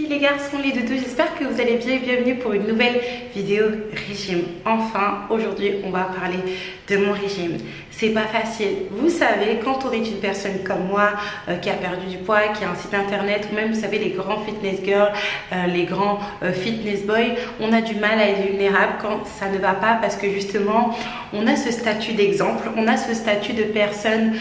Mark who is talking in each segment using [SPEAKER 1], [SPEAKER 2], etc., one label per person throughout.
[SPEAKER 1] filles, les garçons, les doudous, j'espère que vous allez bien et bienvenue pour une nouvelle vidéo régime. Enfin, aujourd'hui, on va parler de mon régime. C'est pas facile. Vous savez, quand on est une personne comme moi qui a perdu du poids, qui a un site internet, ou même, vous savez, les grands fitness girls, les grands fitness boys, on a du mal à être vulnérable quand ça ne va pas parce que justement, on a ce statut d'exemple, on a ce statut de personne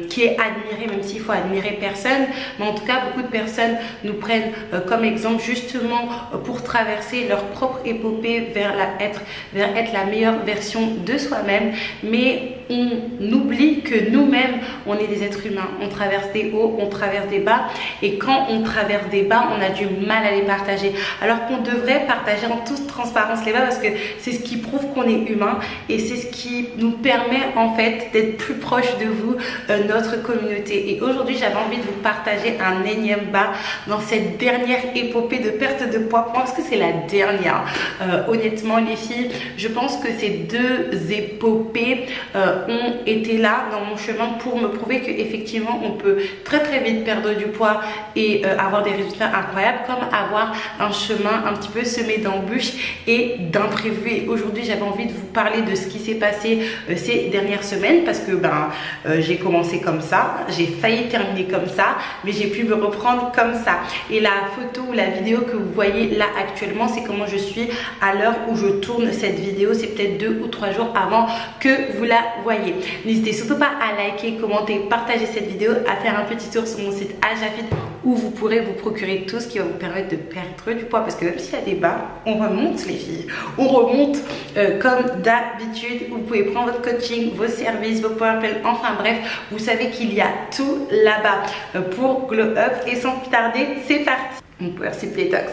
[SPEAKER 1] qui est admirée, même s'il faut admirer personne, mais en tout cas, beaucoup de personnes nous prennent comme exemple justement pour traverser leur propre épopée vers être la meilleure version de soi-même, mais on oublie que nous-mêmes on est des êtres humains, on traverse des hauts, on traverse des bas, et quand on traverse des bas on a du mal à les partager, alors qu'on devrait partager en toute transparence les bas parce que c'est ce qui prouve qu'on est humain et c'est ce qui nous permet en fait d'être plus proche de vous, notre communauté. Et aujourd'hui j'avais envie de vous partager un énième bas dans cette dernière épopée de perte de poids. Parce que c'est la dernière, honnêtement les filles, je pense que ces deux épopées ont été là dans mon chemin pour me prouver qu'effectivement on peut très vite perdre du poids et avoir des résultats incroyables, comme avoir un chemin un petit peu semé d'embûches et d'imprévus. Et aujourd'hui j'avais envie de vous parler de ce qui s'est passé ces dernières semaines, parce que j'ai commencé comme ça, j'ai failli terminer comme ça, mais j'ai pu me reprendre comme ça. Et la photo ou la vidéo que vous voyez là actuellement, c'est comment je suis à l'heure où je tourne cette vidéo. C'est peut-être 2 ou 3 jours avant que vous la voyez. N'hésitez surtout pas à liker, commenter, partager cette vidéo, à faire un petit tour sur mon site Ajafit où vous pourrez vous procurer tout ce qui va vous permettre de perdre du poids, parce que même s'il y a des bas, on remonte les filles, on remonte comme d'habitude. Vous pouvez prendre votre coaching, vos services, vos PowerPoint, enfin bref, vous savez qu'il y a tout là-bas pour Glow Up. Et sans plus tarder, c'est parti. Mon Power Sip Detox.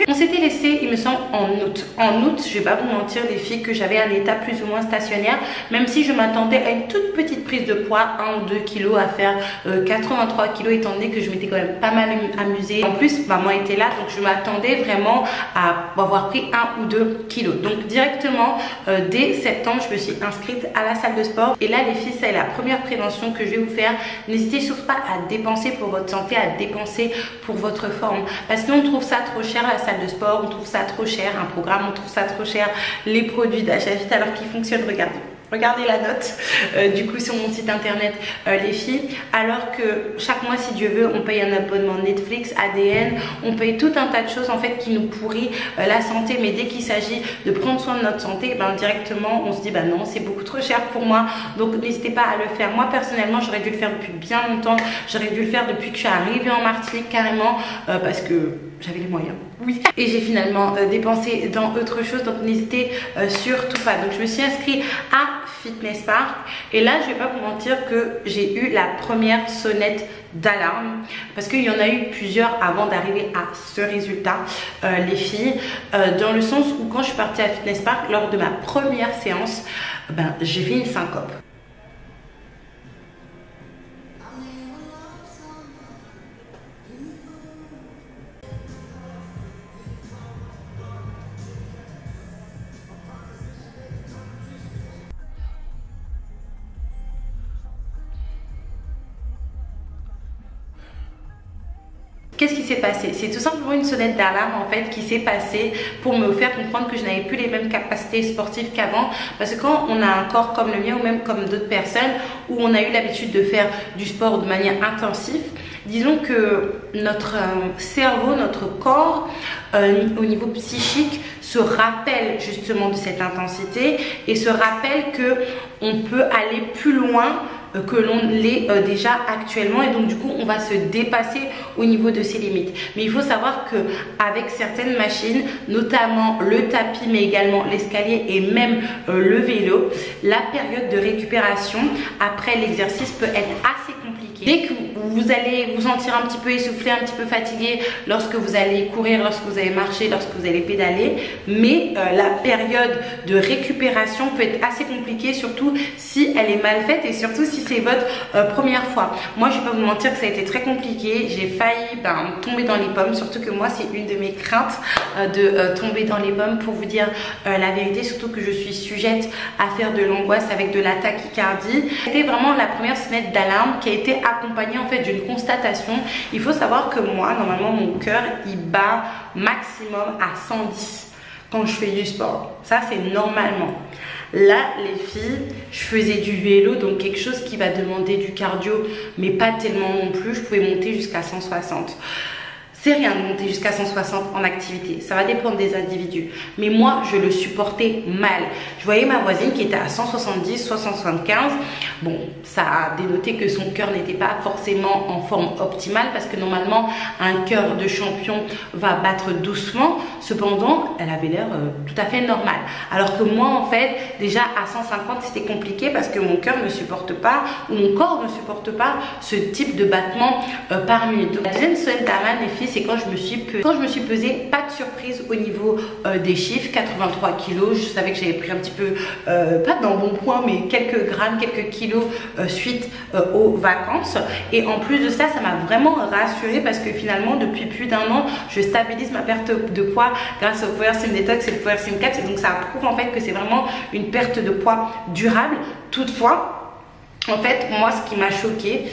[SPEAKER 1] On s'était laissé, il me semble, en août. En août, je vais pas vous mentir les filles, que j'avais un état plus ou moins stationnaire, même si je m'attendais à une toute petite prise de poids, 1 ou 2 kilos, à faire 83 kilos, étant donné que je m'étais quand même pas mal amusée. En plus, maman était là, donc je m'attendais vraiment à avoir pris 1 ou 2 kilos. Donc directement, dès septembre, je me suis inscrite à la salle de sport. Et là les filles, c'est la première prévention que je vais vous faire. N'hésitez surtout pas à dépenser pour votre santé, à dépenser pour votre forme. Parce qu'on trouve ça trop cher la salle de sport, on trouve ça trop cher un programme, on trouve ça trop cher les produits d'Ajafit, alors qu'ils fonctionnent. Regardez la note du coup sur mon site internet les filles, alors que chaque mois si Dieu veut on paye un abonnement Netflix, ADN, on paye tout un tas de choses en fait qui nous pourrit la santé, mais dès qu'il s'agit de prendre soin de notre santé, directement on se dit non, c'est beaucoup trop cher pour moi. Donc n'hésitez pas à le faire. Moi personnellement j'aurais dû le faire depuis bien longtemps, j'aurais dû le faire depuis que je suis arrivée en Martinique carrément, parce que j'avais les moyens, oui, et j'ai finalement dépensé dans autre chose. Donc n'hésitez surtout pas. Donc je me suis inscrite à Fitness Park, et là je vais pas vous mentir que j'ai eu la première sonnette d'alarme, parce qu'il y en a eu plusieurs avant d'arriver à ce résultat les filles, dans le sens où quand je suis partie à Fitness Park lors de ma première séance, j'ai fait une syncope. Qu'est-ce qui s'est passé? C'est tout simplement une sonnette d'alarme en fait qui s'est passée pour me faire comprendre que je n'avais plus les mêmes capacités sportives qu'avant. Parce que quand on a un corps comme le mien ou même comme d'autres personnes, où on a eu l'habitude de faire du sport de manière intensive, disons que notre cerveau, notre corps au niveau psychique se rappelle justement de cette intensité et se rappelle que on peut aller plus loin que l'on l'est déjà actuellement, et donc du coup on va se dépasser au niveau de ses limites. Mais il faut savoir que avec certaines machines, notamment le tapis mais également l'escalier et même le vélo, la période de récupération après l'exercice peut être assez compliquée. Dès que vous allez vous sentir un petit peu essoufflé, un petit peu fatigué lorsque vous allez courir, lorsque vous allez marcher, lorsque vous allez pédaler, mais la période de récupération peut être assez compliquée, surtout si elle est mal faite et surtout si c'est votre première fois. Moi je vais pas vous mentir que ça a été très compliqué, j'ai failli tomber dans les pommes, surtout que moi c'est une de mes craintes de tomber dans les pommes, pour vous dire la vérité, surtout que je suis sujette à faire de l'angoisse avec de la tachycardie. C'était vraiment la première sonnette d'alarme qui a été accompagnée en fait d'une constatation. Il faut savoir que moi, normalement, mon cœur, il bat maximum à 110 quand je fais du sport. Ça, c'est normalement. Là, les filles, je faisais du vélo, donc quelque chose qui va demander du cardio, mais pas tellement non plus. Je pouvais monter jusqu'à 160. C'est rien de monter jusqu'à 160 en activité, ça va dépendre des individus. Mais moi, je le supportais mal. Je voyais ma voisine qui était à 170, 175. Bon, ça a dénoté que son cœur n'était pas forcément en forme optimale parce que normalement, un cœur de champion va battre doucement. Cependant, elle avait l'air tout à fait normale. Alors que moi, en fait, déjà à 150, c'était compliqué parce que mon cœur ne supporte pas, ou mon corps ne supporte pas ce type de battement par minute. Donc, la deuxième semaine d'Aman, les filles, c'est quand je me suis pesée, pas de surprise au niveau des chiffres, 83 kilos. Je savais que j'avais pris un petit peu, pas dans bon point, mais quelques grammes, quelques kilos suite aux vacances. Et en plus de ça, ça m'a vraiment rassurée parce que finalement, depuis plus d'1 an, je stabilise ma perte de poids grâce au Power Sim Detox et le Power Sim 4. Et donc, ça prouve en fait que c'est vraiment une perte de poids durable. Toutefois, en fait, moi, ce qui m'a choqué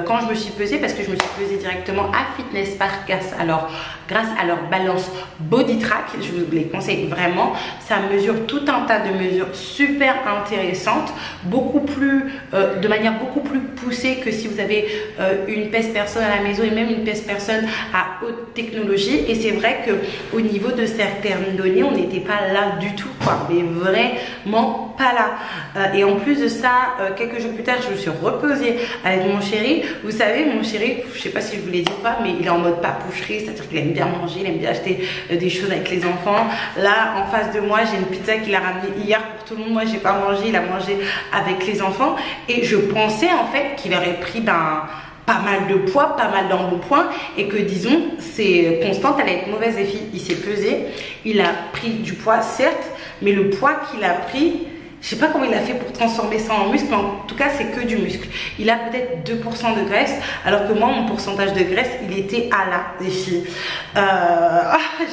[SPEAKER 1] quand je me suis pesée, parce que je me suis pesée directement à Fitness Park grâce à leur balance Body Track, je vous les conseille vraiment. Ça mesure tout un tas de mesures super intéressantes, de manière beaucoup plus poussée que si vous avez une pèse personne à la maison et même une pèse personne à haute technologie. Et c'est vrai que au niveau de certaines données, on n'était pas là du tout, quoi, mais vraiment pas là. Et en plus de ça, quelques jours plus tard, je me suis repesée avec mon chéri. Vous savez, mon chéri, je sais pas si je vous l'ai dit ou pas, mais il est en mode papoucherie, c'est-à-dire qu'il aime bien manger, il aime bien acheter des choses avec les enfants. Là, en face de moi, j'ai une pizza qu'il a ramenée hier pour tout le monde. Moi, j'ai pas mangé, il a mangé avec les enfants. Et je pensais en fait qu'il aurait pris pas mal de poids, pas mal d'embonpoint, et que disons, c'est constante, elle allait être mauvaise. Les filles, il s'est pesé, il a pris du poids certes, mais le poids qu'il a pris, je sais pas comment il a fait pour transformer ça en muscle, mais en tout cas c'est que du muscle. Il a peut-être 2% de graisse, alors que moi mon pourcentage de graisse il était à la, les filles.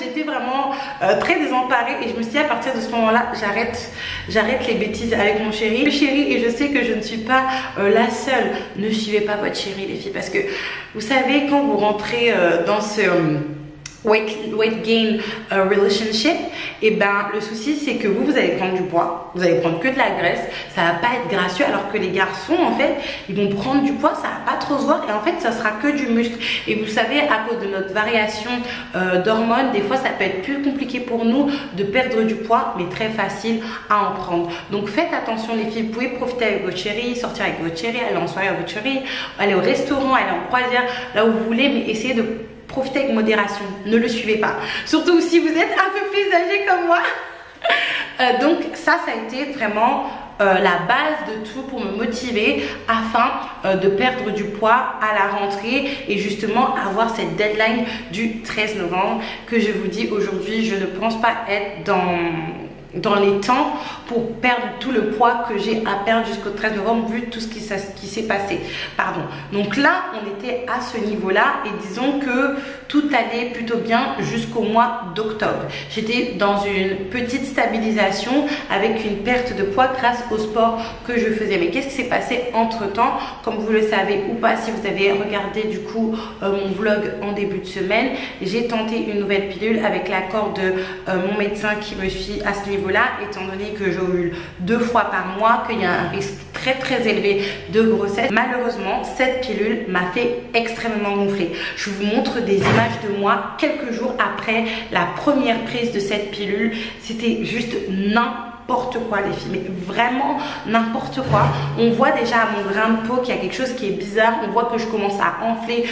[SPEAKER 1] J'étais vraiment très désemparée et je me suis dit à partir de ce moment-là, j'arrête les bêtises avec mon chéri. Le chéri, et je sais que je ne suis pas la seule, ne suivez pas votre chéri les filles, parce que vous savez quand vous rentrez dans ce weight gain relationship, et ben le souci c'est que vous allez prendre du poids, vous allez prendre que de la graisse, ça va pas être gracieux, alors que les garçons en fait ils vont prendre du poids, ça va pas trop se voir et en fait ça sera que du muscle. Et vous savez, à cause de notre variation d'hormones, des fois ça peut être plus compliqué pour nous de perdre du poids, mais très facile à en prendre. Donc faites attention les filles, vous pouvez profiter avec votre chéri, sortir avec votre chéri, aller en soirée avec votre chéri, aller au restaurant, aller en croisière, là où vous voulez, mais essayez de profitez avec modération, ne le suivez pas. Surtout si vous êtes un peu plus âgé comme moi. Donc ça a été vraiment la base de tout pour me motiver afin de perdre du poids à la rentrée et justement avoir cette deadline du 13 novembre que je vous dis aujourd'hui, je ne pense pas être dans les temps pour perdre tout le poids que j'ai à perdre jusqu'au 13 novembre vu tout ce qui s'est passé. Pardon. Donc là, on était à ce niveau-là et disons que tout allait plutôt bien jusqu'au mois d'octobre. J'étais dans une petite stabilisation avec une perte de poids grâce au sport que je faisais. Mais qu'est-ce qui s'est passé entre-temps? Comme vous le savez ou pas, si vous avez regardé du coup mon vlog en début de semaine, j'ai tenté une nouvelle pilule avec l'accord de mon médecin qui me suit à ce niveau-là, étant donné que j'ovule 2 fois par mois, qu'il y a un risque très élevé de grossesse. Malheureusement, cette pilule m'a fait extrêmement gonfler. Je vous montre des images de moi quelques jours après la première prise de cette pilule. C'était juste n'importe quoi les filles, mais vraiment n'importe quoi. On voit déjà à mon grain de peau qu'il y a quelque chose qui est bizarre, on voit que je commence à enfler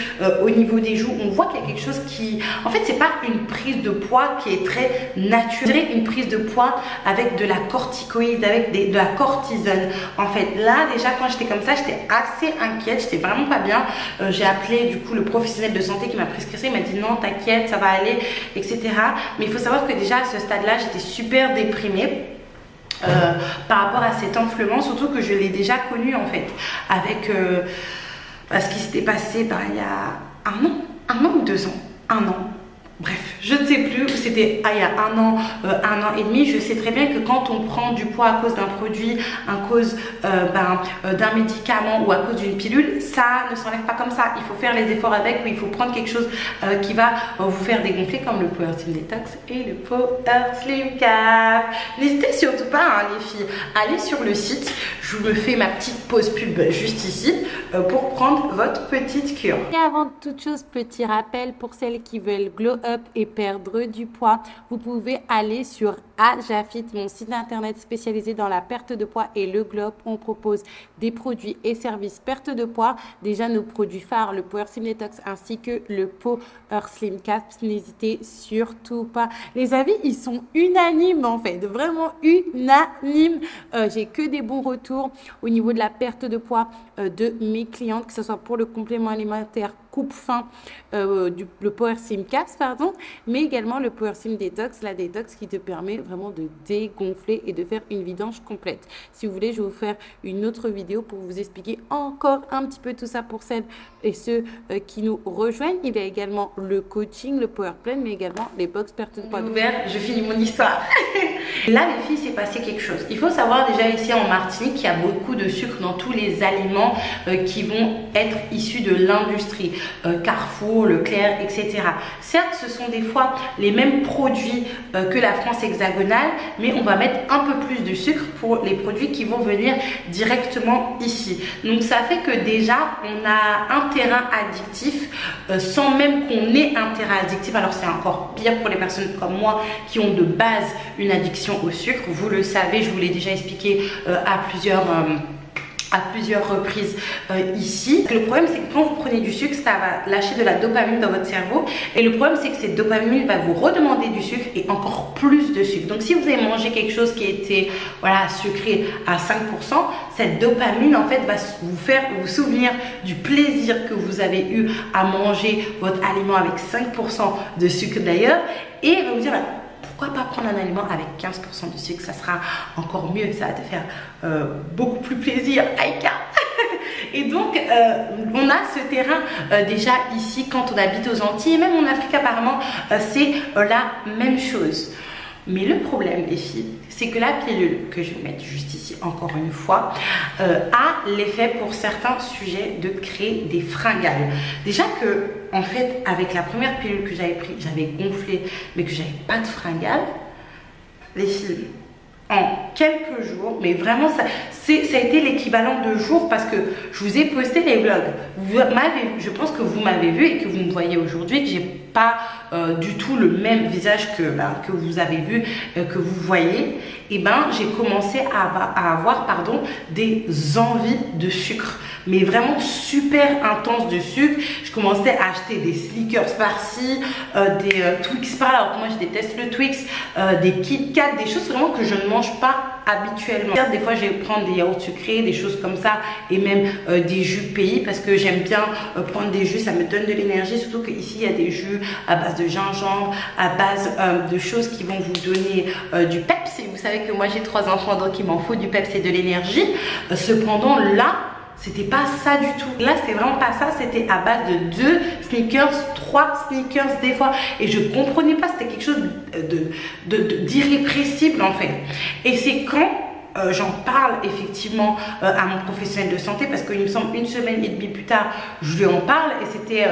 [SPEAKER 1] au niveau des joues, on voit qu'il y a quelque chose qui... En fait c'est pas une prise de poids qui est très naturelle, une prise de poids avec de la corticoïde, avec de la cortisone. En fait là déjà quand j'étais comme ça, j'étais assez inquiète, j'étais vraiment pas bien. J'ai appelé du coup le professionnel de santé qui m'a prescrit ça, il m'a dit non t'inquiète ça va aller, etc. Mais il faut savoir que déjà à ce stade là j'étais super déprimée. Par rapport à cet enflement, surtout que je l'ai déjà connu en fait avec ce qui s'était passé il y a un an ou 2 ans, 1 an. Bref, je ne sais plus, c'était il y a un an et demi. Je sais très bien que quand on prend du poids à cause d'un produit, à cause d'un médicament ou à cause d'une pilule, ça ne s'enlève pas comme ça. Il faut faire les efforts avec, ou il faut prendre quelque chose qui va vous faire dégonfler, comme le Power Slim Detox et le Power Slim Cap. N'hésitez surtout pas, hein, les filles, allez sur le site. Je vous me fais ma petite pause pub juste ici pour prendre votre petite cure.
[SPEAKER 2] Et avant toute chose, petit rappel pour celles qui veulent glow up et perdre du poids, vous pouvez aller sur Ajafit, mon site internet spécialisé dans la perte de poids et le glow up. On propose des produits et services perte de poids. Déjà nos produits phares, le Power Slim Detox ainsi que le Power Slim Cap. N'hésitez surtout pas. Les avis, ils sont unanimes en fait, vraiment unanimes. J'ai que des bons retours au niveau de la perte de poids de mes clientes, que ce soit pour le complément alimentaire coupe faim, le Power Slim Caps, pardon, mais également le Power Slim Detox, la détox qui te permet vraiment de dégonfler et de faire une vidange complète. Si vous voulez, je vais vous faire une autre vidéo pour vous expliquer encore un petit peu tout ça pour celles et ceux qui nous rejoignent. Il y a également le coaching, le Power Plan, mais également les box perte de poids.
[SPEAKER 1] Je finis mon histoire. Là, les filles, c'est passé quelque chose. Il faut savoir déjà ici en Martinique qu'il y a beaucoup de sucre dans tous les aliments qui vont être issus de l'industrie. Carrefour, Leclerc, etc. Certes, ce sont des fois les mêmes produits que la France hexagonale, mais on va mettre un peu plus de sucre pour les produits qui vont venir directement ici. Donc ça fait que déjà on a un terrain addictif sans même qu'on ait un terrain addictif. Alors c'est encore pire pour les personnes comme moi qui ont de base une addiction au sucre. Vous le savez, je vous l'ai déjà expliqué à plusieurs reprises ici. Le problème, c'est que quand vous prenez du sucre, ça va lâcher de la dopamine dans votre cerveau, et le problème, c'est que cette dopamine va vous redemander du sucre et encore plus de sucre. Donc si vous avez mangé quelque chose qui était sucré à 5%, cette dopamine en fait va vous faire vous souvenir du plaisir que vous avez eu à manger votre aliment avec 5% de sucre d'ailleurs, et va vous dire pourquoi pas prendre un aliment avec 15% de sucre, ça sera encore mieux, ça va te faire beaucoup plus plaisir, Aïka. Et donc, on a ce terrain déjà ici quand on habite aux Antilles, et même en Afrique apparemment, c'est la même chose. Mais le problème, les filles, c'est que la pilule, que je vais mettre juste ici encore une fois, a l'effet pour certains sujets de créer des fringales. Déjà que, en fait, avec la première pilule que j'avais prise, j'avais gonflé, mais que j'avais pas de fringales. Les filles, en quelques jours, mais vraiment ça a été l'équivalent de jours, parce que je vous ai posté les vlogs. Je pense que vous m'avez vu et que vous me voyez aujourd'hui, que j'ai pas du tout le même visage que vous avez vu, que vous voyez. Et j'ai commencé à avoir des envies de sucre, mais vraiment super intense de sucre. Je commençais à acheter des Snickers par-ci, des Twix par-là. Alors moi je déteste le Twix, des Kit Kat, des choses vraiment que je ne mange pas habituellement. Des fois je vais prendre des yaourts sucrés, des choses comme ça, et même des jus pays, parce que j'aime bien prendre des jus, ça me donne de l'énergie. Surtout qu'ici il y a des jus à base de gingembre, à base de choses qui vont vous donner du peps. Et vous savez que moi j'ai 3 enfants, donc il m'en faut du peps et de l'énergie. Cependant là, c'était pas ça du tout. Là, c'était vraiment pas ça. C'était à base de 2 Snickers, 3 Snickers des fois. Et je comprenais pas. C'était quelque chose d'irrépressible en fait. Et c'est quand j'en parle effectivement à mon professionnel de santé, parce qu'il me semble 1 semaine et demie plus tard, je lui en parle, et c'était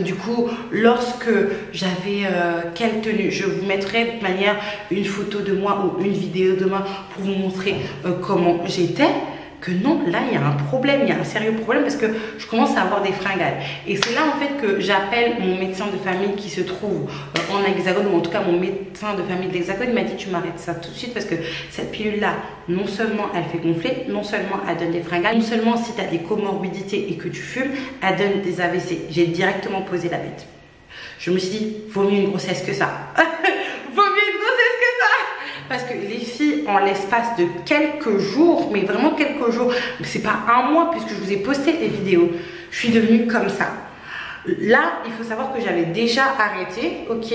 [SPEAKER 1] du coup lorsque j'avais quelle tenue. Je vous mettrai de toute manière une photo de moi ou une vidéo de moi pour vous montrer comment j'étais. Que non, là il y a un problème, il y a un sérieux problème, parce que je commence à avoir des fringales. Et c'est là en fait que j'appelle mon médecin de famille qui se trouve en Hexagone, ou en tout cas mon médecin de famille de l'Hexagone. Il m'a dit tu m'arrêtes ça tout de suite, parce que cette pilule là, non seulement elle fait gonfler, non seulement elle donne des fringales, non seulement si tu as des comorbidités et que tu fumes, elle donne des AVC. J'ai directement posé la bête. Je me suis dit, vaut mieux une grossesse que ça. Vaut mieux une grossesse que ça. Parce que les filles, en l'espace de quelques jours, mais vraiment quelques jours, c'est pas un mois puisque je vous ai posté des vidéos, je suis devenue comme ça. Là, il faut savoir que j'avais déjà arrêté, ok,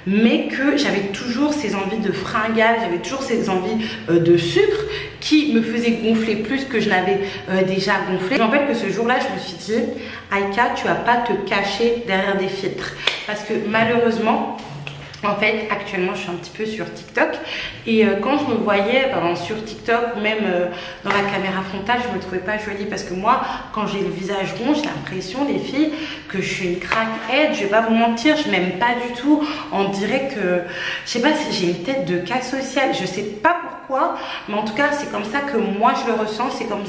[SPEAKER 1] mais que j'avais toujours ces envies de fringales, j'avais toujours ces envies de sucre qui me faisaient gonfler plus que je n'avais déjà gonflé. Je me rappelle que ce jour-là, je me suis dit, Aïka, tu vas pas te cacher derrière des filtres. Parce que malheureusement, en fait, actuellement, je suis un petit peu sur TikTok et quand je me voyais sur TikTok ou même dans la caméra frontale, je me trouvais pas jolie parce que moi, quand j'ai le visage rond, j'ai l'impression, les filles, que je suis une craquette. Je vais pas vous mentir, je m'aime pas du tout. On dirait que, je sais pas si j'ai une tête de cas social, je sais pas pourquoi, mais en tout cas, c'est comme ça que moi je le ressens, c'est comme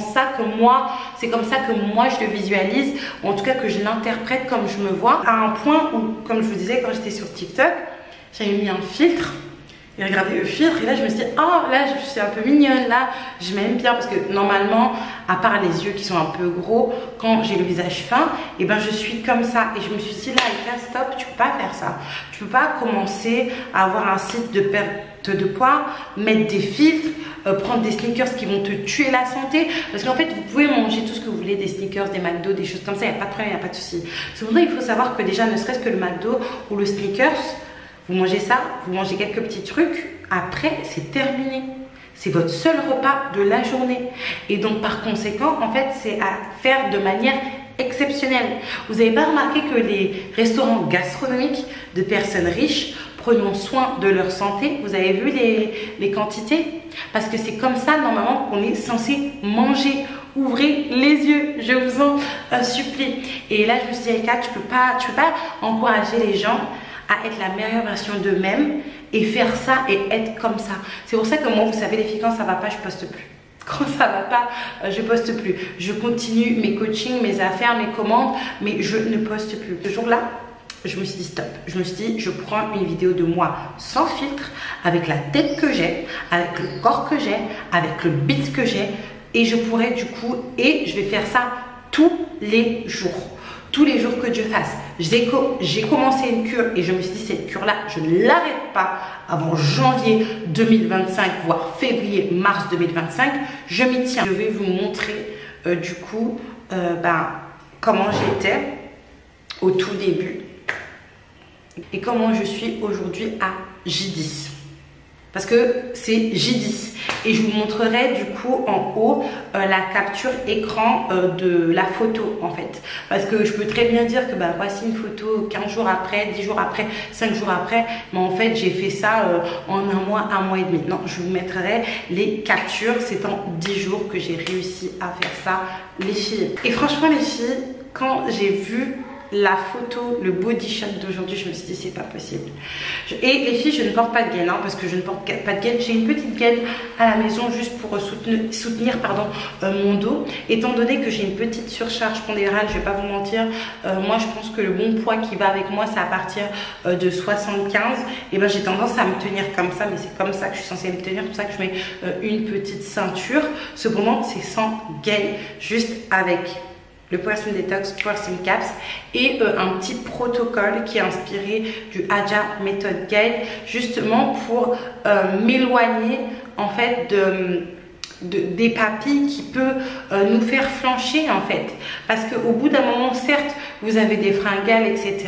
[SPEAKER 1] ça que moi je le visualise, ou en tout cas que je l'interprète comme je me vois, à un point où, comme je vous disais, quand j'étais sur TikTok, j'avais mis un filtre et regardez le filtre et là je me suis dit, oh là je suis un peu mignonne, là je m'aime bien, parce que normalement, à part les yeux qui sont un peu gros, quand j'ai le visage fin, et ben je suis comme ça. Et je me suis dit, là Aïka, stop, tu peux pas faire ça, tu peux pas commencer à avoir un site de perte de poids, mettre des filtres, prendre des sneakers qui vont te tuer la santé, parce qu'en fait vous pouvez manger tout ce que vous voulez, des sneakers, des McDo, des choses comme ça, il n'y a pas de problème, il n'y a pas de souci. Cependant, il faut savoir que déjà, ne serait-ce que le McDo ou le sneakers, vous mangez ça, vous mangez quelques petits trucs, après c'est terminé. C'est votre seul repas de la journée. Et donc par conséquent, en fait, c'est à faire de manière exceptionnelle. Vous n'avez pas remarqué que les restaurants gastronomiques de personnes riches prenons soin de leur santé? Vous avez vu les quantités? Parce que c'est comme ça normalement qu'on est censé manger. Ouvrez les yeux, je vous en supplie. Et là je me suis dit, Aïka, tu peux pas encourager les gens à être la meilleure version d'eux-mêmes et faire ça et être comme ça. C'est pour ça que moi, vous savez les filles, quand ça va pas, je poste plus. Quand ça va pas, je poste plus. Je continue mes coachings, mes affaires, mes commandes, mais je ne poste plus. Ce jour-là, je me suis dit stop. Je me suis dit, je prends une vidéo de moi sans filtre, avec la tête que j'ai, avec le corps que j'ai, avec le beat que j'ai, et je pourrais du coup, et je vais faire ça tous les jours. Tous les jours que Dieu fasse. J'ai commencé une cure et je me suis dit, cette cure-là, je ne l'arrête pas avant janvier 2025, voire février, mars 2025. Je m'y tiens. Je vais vous montrer du coup comment j'étais au tout début et comment je suis aujourd'hui à J10. Parce que c'est J10 et je vous montrerai du coup en haut la capture écran de la photo en fait, parce que je peux très bien dire que voici une photo 15 jours après, 10 jours après, 5 jours après, mais en fait j'ai fait ça en un mois et demi. Non, je vous mettrai les captures, c'est en 10 jours que j'ai réussi à faire ça les filles. Et franchement les filles, quand j'ai vu la photo, le body shot d'aujourd'hui, je me suis dit c'est pas possible. Et les filles, je ne porte pas de gaine parce que je ne porte pas de gaine. J'ai une petite gaine à la maison juste pour soutenir mon dos. Étant donné que j'ai une petite surcharge pondérale, je vais pas vous mentir, moi je pense que le bon poids qui va avec moi c'est à partir de 75. Et j'ai tendance à me tenir comme ça, mais c'est comme ça que je suis censée me tenir. C'est pour ça que je mets une petite ceinture. Cependant c'est sans gaine, juste avec le Person Detox, Person Caps et un petit protocole qui est inspiré du Aja Method Guide, justement pour m'éloigner en fait des papilles qui peut nous faire flancher en fait, parce qu'au bout d'un moment, certes vous avez des fringales etc,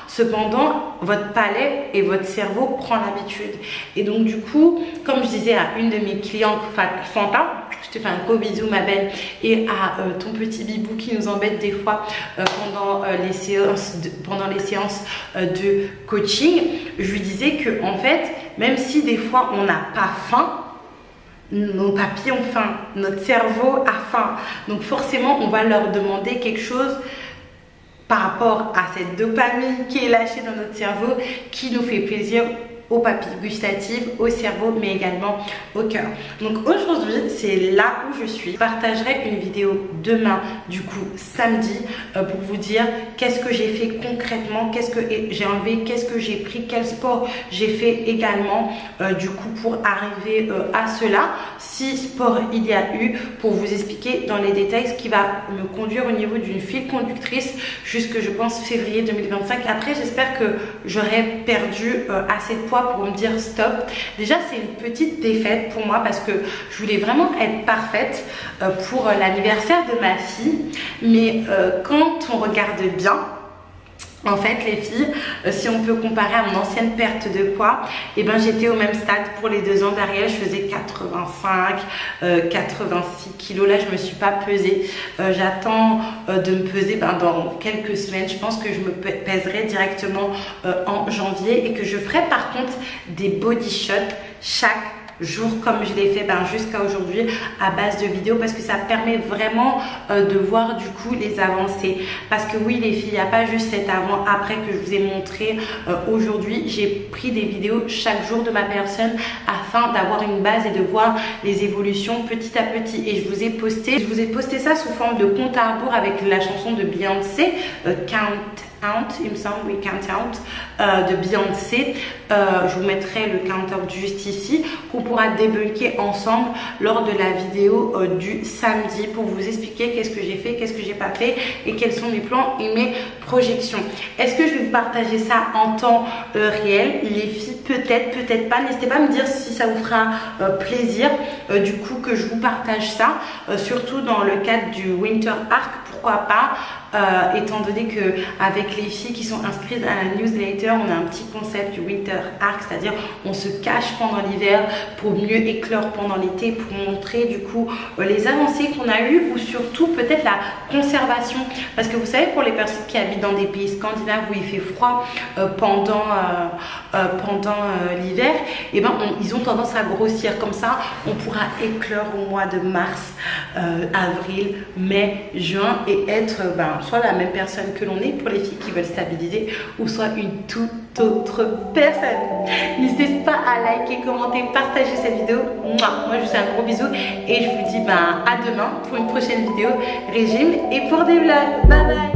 [SPEAKER 1] cependant votre palais et votre cerveau prend l'habitude. Et donc du coup, comme je disais à une de mes clientes, Fanta, je te fais un gros bisou ma belle, et à ton petit bibou qui nous embête des fois pendant les séances de coaching, je lui disais que en fait, même si des fois on n'a pas faim, nos papilles ont faim, notre cerveau a faim, donc forcément on va leur demander quelque chose par rapport à cette dopamine qui est lâchée dans notre cerveau, qui nous fait plaisir aux papilles gustatives, au cerveau, mais également au cœur. Donc aujourd'hui, c'est là où je suis. Je partagerai une vidéo demain, du coup samedi, pour vous dire qu'est-ce que j'ai fait concrètement, qu'est-ce que j'ai enlevé, qu'est-ce que j'ai pris, quel sport j'ai fait également, du coup pour arriver à cela. Si sport il y a eu, pour vous expliquer dans les détails ce qui va me conduire au niveau d'une file conductrice jusque je pense février 2025. Après j'espère que j'aurai perdu assez de poids fois pour me dire stop. Déjà c'est une petite défaite pour moi parce que je voulais vraiment être parfaite pour l'anniversaire de ma fille. Mais quand on regarde bien, en fait les filles, si on peut comparer à mon ancienne perte de poids, et ben j'étais au même stade pour les 2 ans derrière. Je faisais 85, 86 kilos. Là je me suis pas pesée. J'attends de me peser dans quelques semaines. Je pense que je me pèserai directement en janvier et que je ferai par contre des body shots chaque jour comme je l'ai fait jusqu'à aujourd'hui à base de vidéos, parce que ça permet vraiment de voir du coup les avancées. Parce que oui les filles, il n'y a pas juste cet avant après que je vous ai montré aujourd'hui. J'ai pris des vidéos chaque jour de ma personne afin d'avoir une base et de voir les évolutions petit à petit. Et je vous ai posté ça sous forme de compte à rebours avec la chanson de Beyoncé, il me semble, oui, Count Out de Beyoncé. Je vous mettrai le Count Out juste ici, qu'on pourra débunker ensemble lors de la vidéo du samedi pour vous expliquer qu'est-ce que j'ai fait, qu'est-ce que j'ai pas fait et quels sont mes plans et mes projections. Est-ce que je vais vous partager ça en temps réel? Les filles, peut-être, peut-être pas. N'hésitez pas à me dire si ça vous fera plaisir du coup que je vous partage ça, surtout dans le cadre du Winter Arc, pourquoi pas. Étant donné que avec les filles qui sont inscrites à la newsletter, on a un petit concept du Winter Arc, c'est-à-dire on se cache pendant l'hiver pour mieux éclore pendant l'été, pour montrer du coup les avancées qu'on a eues ou surtout peut-être la conservation. Parce que vous savez, pour les personnes qui habitent dans des pays scandinaves où il fait froid pendant l'hiver, et ils ont tendance à grossir. Comme ça on pourra éclore au mois de mars, avril, mai, juin et être soit la même personne que l'on est pour les filles qui veulent stabiliser, ou soit une toute autre personne. N'hésitez pas à liker, commenter, partager cette vidéo. Moi je vous fais un gros bisou et je vous dis à demain pour une prochaine vidéo régime et pour des vlogs. Bye bye.